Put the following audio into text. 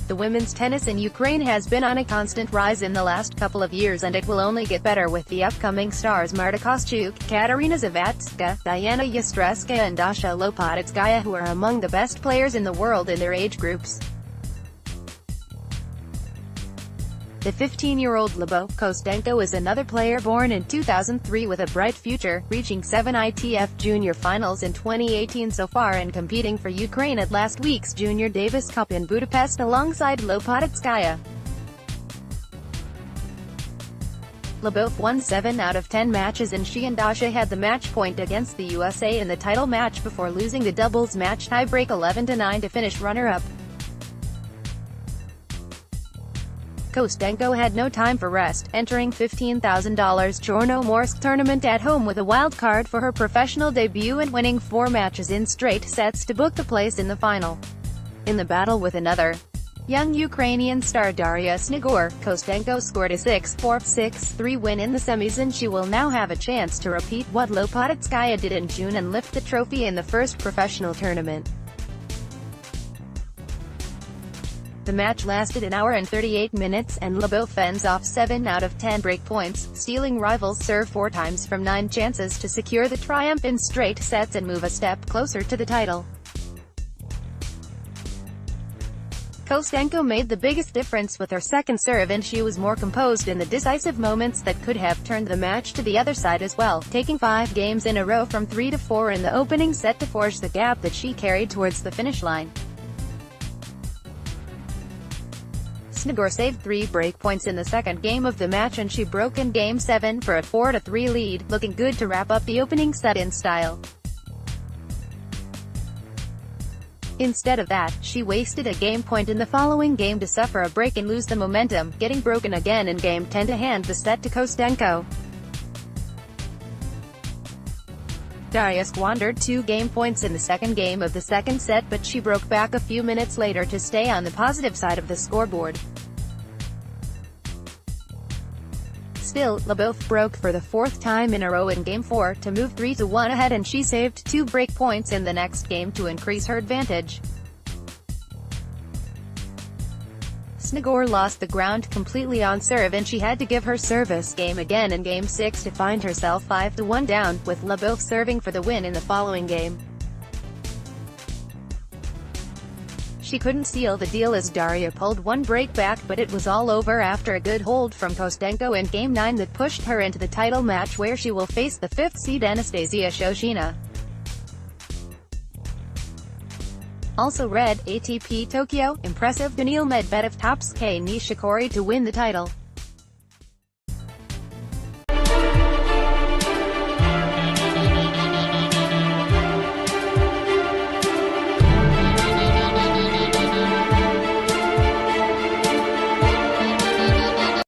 The women's tennis in Ukraine has been on a constant rise in the last couple of years, and it will only get better with the upcoming stars Marta Kostyuk, Katarina Zavatska, Dayana Yastremska and Dasha Lopatetskaya, who are among the best players in the world in their age groups. The 15-year-old Lyubov Kostenko is another player born in 2003 with a bright future, reaching 7 ITF Junior finals in 2018 so far and competing for Ukraine at last week's Junior Davis Cup in Budapest alongside Lopatetskaya. Lyubov won 7 out of 10 matches, and she and Dasha had the match point against the USA in the title match before losing the doubles match tiebreak 11-9 to finish runner-up. Kostenko had no time for rest, entering $15,000 Chornomorsk tournament at home with a wild card for her professional debut and winning 4 matches in straight sets to book the place in the final. In the battle with another young Ukrainian star, Daria Snigor, Kostenko scored a 6-4, 6-3 win in the semis, and she will now have a chance to repeat what Lopatetskaya did in June and lift the trophy in the first professional tournament. The match lasted an hour and 38 minutes, and Lyubov fends off 7 out of 10 break points, stealing rivals' serve 4 times from 9 chances to secure the triumph in straight sets and move a step closer to the title. Kostenko made the biggest difference with her second serve, and she was more composed in the decisive moments that could have turned the match to the other side as well, taking 5 games in a row from 3-4 in the opening set to forge the gap that she carried towards the finish line. Snigor saved 3 break points in the second game of the match, and she broke in Game 7 for a 4-3 lead, looking good to wrap up the opening set in style. Instead of that, she wasted a game point in the following game to suffer a break and lose the momentum, getting broken again in Game 10 to hand the set to Kostenko. Daria squandered 2 game points in the second game of the second set, but she broke back a few minutes later to stay on the positive side of the scoreboard. Still, Lyubov broke for the 4th time in a row in Game 4 to move 3-1 ahead, and she saved 2 break points in the next game to increase her advantage. Snigor lost the ground completely on serve, and she had to give her service game again in Game 6 to find herself 5-1 down, with Lyubov serving for the win in the following game. She couldn't seal the deal as Daria pulled 1 break back, but it was all over after a good hold from Kostenko in Game 9 that pushed her into the title match, where she will face the 5th seed Anastasia Shoshina. Also read, ATP Tokyo, impressive, Daniil Medvedev tops Kei Nishikori to win the title.